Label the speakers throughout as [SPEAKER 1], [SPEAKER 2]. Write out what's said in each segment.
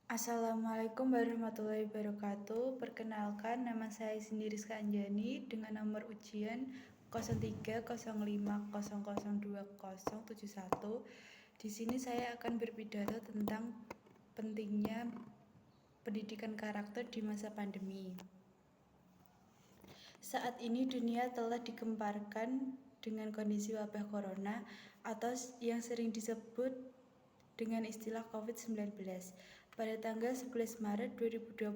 [SPEAKER 1] Assalamualaikum warahmatullahi wabarakatuh. Perkenalkan, nama saya sendiri Anjani dengan nomor ujian 0305002071. Di sini saya akan berpidato tentang pentingnya pendidikan karakter di masa pandemi. Saat ini dunia telah digemparkan dengan kondisi wabah corona atau yang sering disebut dengan istilah COVID-19. Pada tanggal 11 Maret 2020,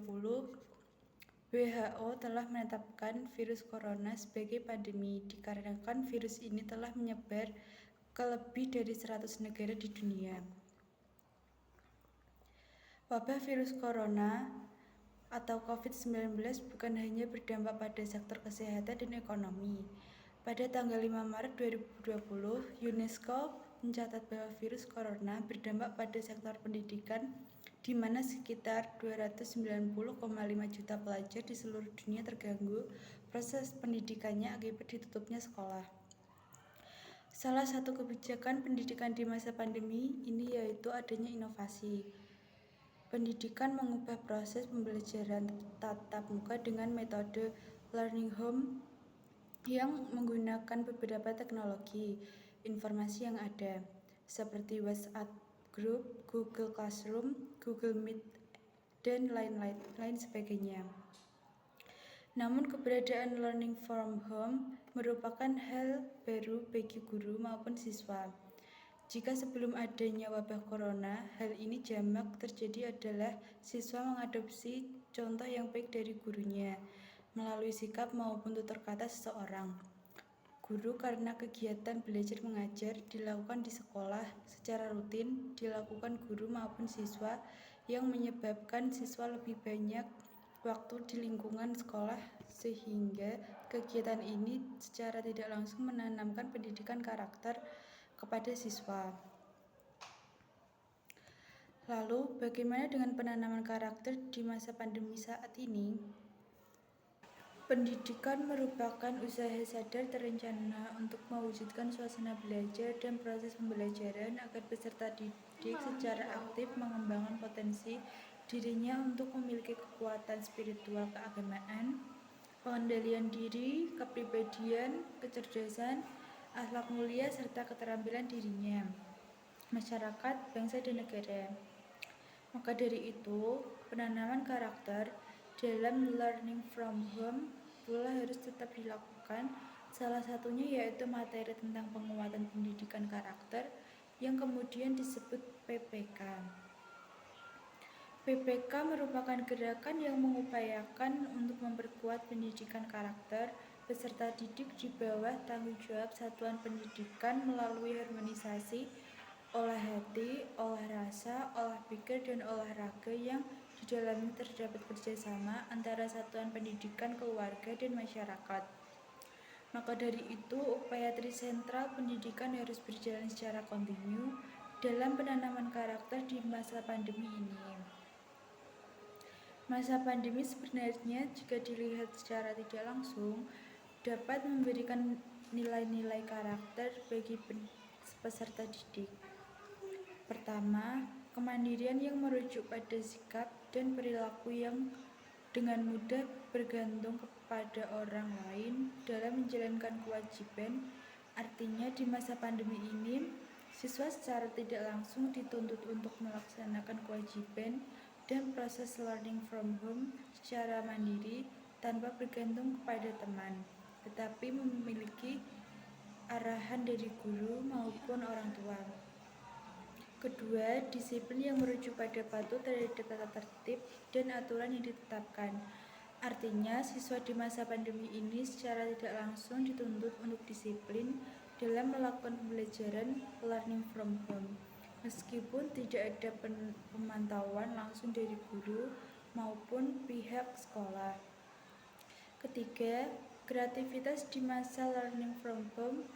[SPEAKER 1] WHO telah menetapkan virus corona sebagai pandemi dikarenakan virus ini telah menyebar ke lebih dari 100 negara di dunia. Wabah virus corona atau COVID-19 bukan hanya berdampak pada sektor kesehatan dan ekonomi. Pada tanggal 5 Maret 2020, UNESCO mencatat bahwa virus corona berdampak pada sektor pendidikan di mana sekitar 290,5 juta pelajar di seluruh dunia terganggu proses pendidikannya akibat ditutupnya sekolah. Salah satu kebijakan pendidikan di masa pandemi ini yaitu adanya inovasi. Pendidikan mengubah proses pembelajaran tatap muka dengan metode learning home yang menggunakan beberapa teknologi informasi yang ada, seperti WhatsApp Group, Google Classroom, Google Meet, dan lain sebagainya. Namun keberadaan learning from home merupakan hal baru bagi guru maupun siswa. Jika sebelum adanya wabah corona, hal ini jamak terjadi adalah siswa mengadopsi contoh yang baik dari gurunya melalui sikap maupun tutur kata seseorang. Guru karena kegiatan belajar mengajar dilakukan di sekolah secara rutin dilakukan guru maupun siswa yang menyebabkan siswa lebih banyak waktu di lingkungan sekolah sehingga kegiatan ini secara tidak langsung menanamkan pendidikan karakter kepada siswa. Lalu, bagaimana dengan penanaman karakter di masa pandemi saat ini? Pendidikan merupakan usaha sadar terencana untuk mewujudkan suasana belajar dan proses pembelajaran agar peserta didik secara aktif mengembangkan potensi dirinya untuk memiliki kekuatan spiritual keagamaan, pengendalian diri, kepribadian, kecerdasan, akhlak mulia, serta keterampilan dirinya, masyarakat, bangsa, dan negara. Maka dari itu, penanaman karakter dalam learning from home pula harus tetap dilakukan. Salah satunya yaitu materi tentang penguatan pendidikan karakter yang kemudian disebut PPK. PPK merupakan gerakan yang mengupayakan untuk memperkuat pendidikan karakter peserta didik di bawah tanggung jawab satuan pendidikan melalui harmonisasi olah hati, olah rasa, olah pikir, dan olahraga yang di dalamnya terdapat kerjasama antara satuan pendidikan, keluarga, dan masyarakat. Maka dari itu, upaya trisentral pendidikan harus berjalan secara kontinu dalam penanaman karakter di masa pandemi ini. Masa pandemi sebenarnya jika dilihat secara tidak langsung dapat memberikan nilai-nilai karakter bagi peserta didik. Pertama, kemandirian yang merujuk pada sikap dan perilaku yang dengan mudah bergantung kepada orang lain dalam menjalankan kewajiban. Artinya di masa pandemi ini, siswa secara tidak langsung dituntut untuk melaksanakan kewajiban dan proses learning from home secara mandiri tanpa bergantung kepada teman, tetapi memiliki arahan dari guru maupun orang tua. Kedua, disiplin yang merujuk pada patuh terhadap tata tertib dan aturan yang ditetapkan. Artinya, siswa di masa pandemi ini secara tidak langsung dituntut untuk disiplin dalam melakukan pembelajaran learning from home, meskipun tidak ada pemantauan langsung dari guru maupun pihak sekolah. Ketiga, kreativitas di masa learning from home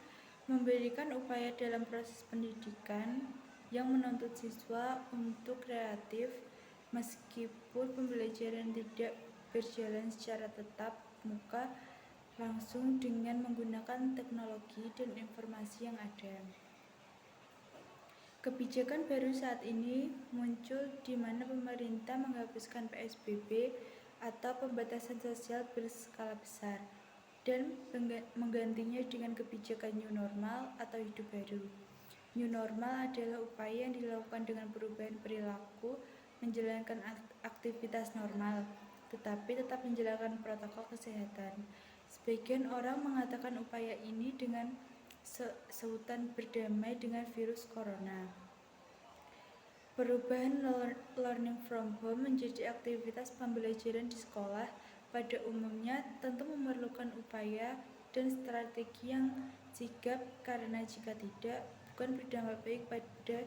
[SPEAKER 1] memberikan upaya dalam proses pendidikan yang menuntut siswa untuk kreatif meskipun pembelajaran tidak berjalan secara tatap muka langsung dengan menggunakan teknologi dan informasi yang ada. Kebijakan baru saat ini muncul di mana pemerintah menghapuskan PSBB atau pembatasan sosial berskala besar dan menggantinya dengan kebijakan new normal atau hidup baru. New normal adalah upaya yang dilakukan dengan perubahan perilaku menjalankan aktivitas normal, tetapi tetap menjalankan protokol kesehatan. Sebagian orang mengatakan upaya ini dengan sebutan berdamai dengan virus corona. Perubahan learning from home menjadi aktivitas pembelajaran di sekolah pada umumnya tentu memerlukan upaya dan strategi yang sigap karena jika tidak, bukan berdampak baik pada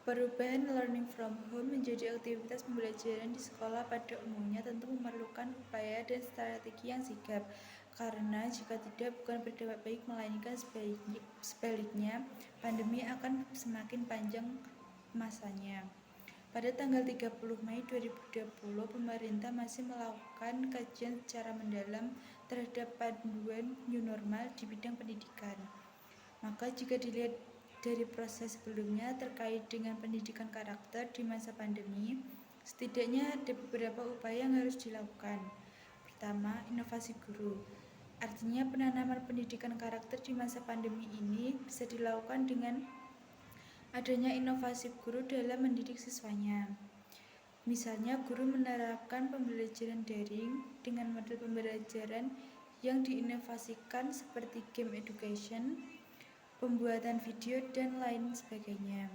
[SPEAKER 1] Perubahan learning from home menjadi aktivitas pembelajaran di sekolah pada umumnya tentu memerlukan upaya dan strategi yang sigap, karena jika tidak bukan berdampak baik melainkan sebaliknya, pandemi akan semakin panjang masanya. Pada tanggal 30 Mei 2020, pemerintah masih melakukan kajian secara mendalam terhadap panduan new normal di bidang pendidikan. Maka jika dilihat dari proses sebelumnya terkait dengan pendidikan karakter di masa pandemi, setidaknya ada beberapa upaya yang harus dilakukan. Pertama, inovasi guru. Artinya penanaman pendidikan karakter di masa pandemi ini bisa dilakukan dengan adanya inovasi guru dalam mendidik siswanya. Misalnya, guru menerapkan pembelajaran daring dengan model pembelajaran yang diinovasikan seperti game education, pembuatan video, dan lain sebagainya.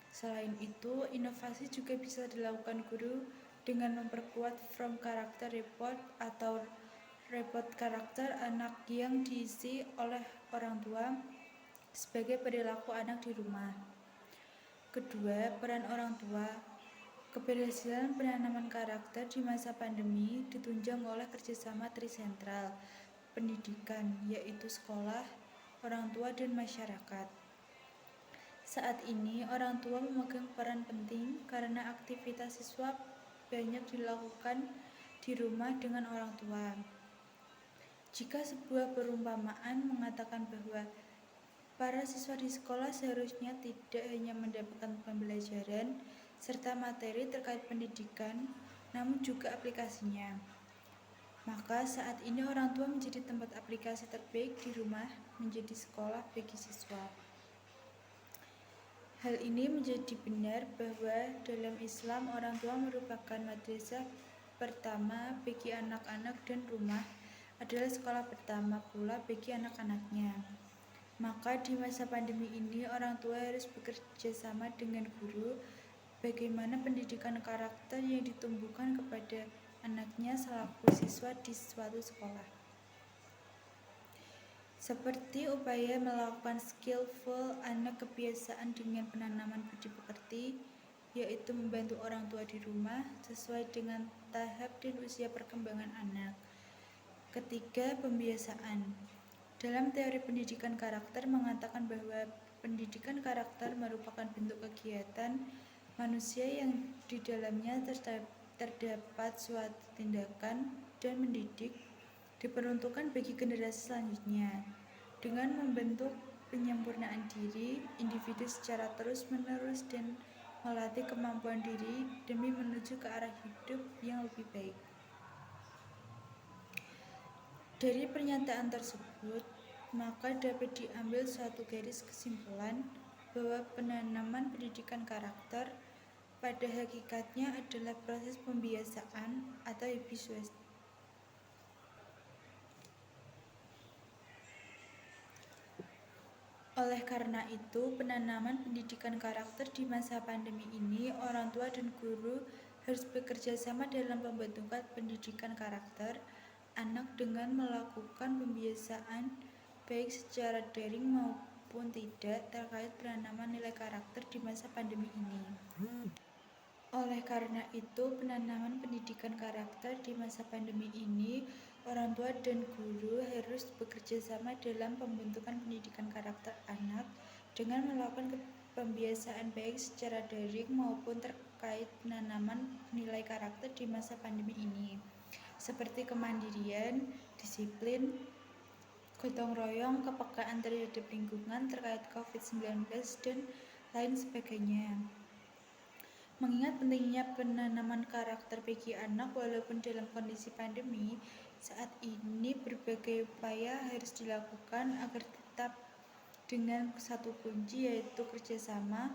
[SPEAKER 1] Selain itu, inovasi juga bisa dilakukan guru dengan memperkuat from karakter report atau report karakter anak yang diisi oleh orang tua sebagai perilaku anak di rumah. Kedua, peran orang tua. Keberhasilan penanaman karakter di masa pandemi ditunjang oleh kerjasama trisentral pendidikan, yaitu sekolah, orang tua, dan masyarakat. Saat ini, orang tua memegang peran penting karena aktivitas siswa banyak dilakukan di rumah dengan orang tua. Jika sebuah perumpamaan mengatakan bahwa para siswa di sekolah seharusnya tidak hanya mendapatkan pembelajaran serta materi terkait pendidikan, namun juga aplikasinya. Maka saat ini orang tua menjadi tempat aplikasi terbaik di rumah menjadi sekolah bagi siswa. Hal ini menjadi benar bahwa dalam Islam orang tua merupakan madrasah pertama bagi anak-anak dan rumah adalah sekolah pertama pula bagi anak-anaknya. Maka di masa pandemi ini orang tua harus bekerja sama dengan guru bagaimana pendidikan karakter yang ditumbuhkan kepada anaknya selaku siswa di suatu sekolah. Seperti upaya melakukan skillful anak kebiasaan dengan penanaman budi pekerti, yaitu membantu orang tua di rumah sesuai dengan tahap dan usia perkembangan anak. Ketiga, pembiasaan. Dalam teori pendidikan karakter mengatakan bahwa pendidikan karakter merupakan bentuk kegiatan manusia yang di dalamnya terdapat suatu tindakan dan mendidik diperuntukkan bagi generasi selanjutnya dengan membentuk penyempurnaan diri individu secara terus-menerus dan melatih kemampuan diri demi menuju ke arah hidup yang lebih baik. Dari pernyataan tersebut, maka dapat diambil suatu garis kesimpulan bahwa penanaman pendidikan karakter pada hakikatnya adalah proses pembiasaan atau habituasi. Oleh karena itu, penanaman pendidikan karakter di masa pandemi ini, orang tua dan guru harus bekerja sama dalam pembentukan pendidikan karakter anak dengan melakukan pembiasaan baik secara daring maupun tidak terkait penanaman nilai karakter di masa pandemi ini. Oleh karena itu, penanaman pendidikan karakter di masa pandemi ini, orang tua dan guru harus bekerja sama dalam pembentukan pendidikan karakter anak dengan melakukan pembiasaan baik secara daring maupun terkait penanaman nilai karakter di masa pandemi ini, seperti kemandirian, disiplin, gotong royong, kepekaan terhadap lingkungan terkait COVID-19, dan lain sebagainya. Mengingat pentingnya penanaman karakter bagi anak walaupun dalam kondisi pandemi, saat ini berbagai upaya harus dilakukan agar tetap dengan satu kunci, yaitu kerjasama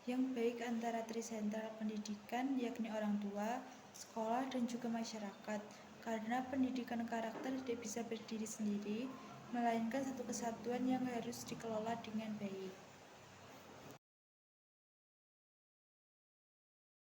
[SPEAKER 1] yang baik antara trisentral pendidikan, yakni orang tua, sekolah, dan juga masyarakat. Karena pendidikan karakter tidak bisa berdiri sendiri, melainkan satu kesatuan yang harus dikelola dengan baik.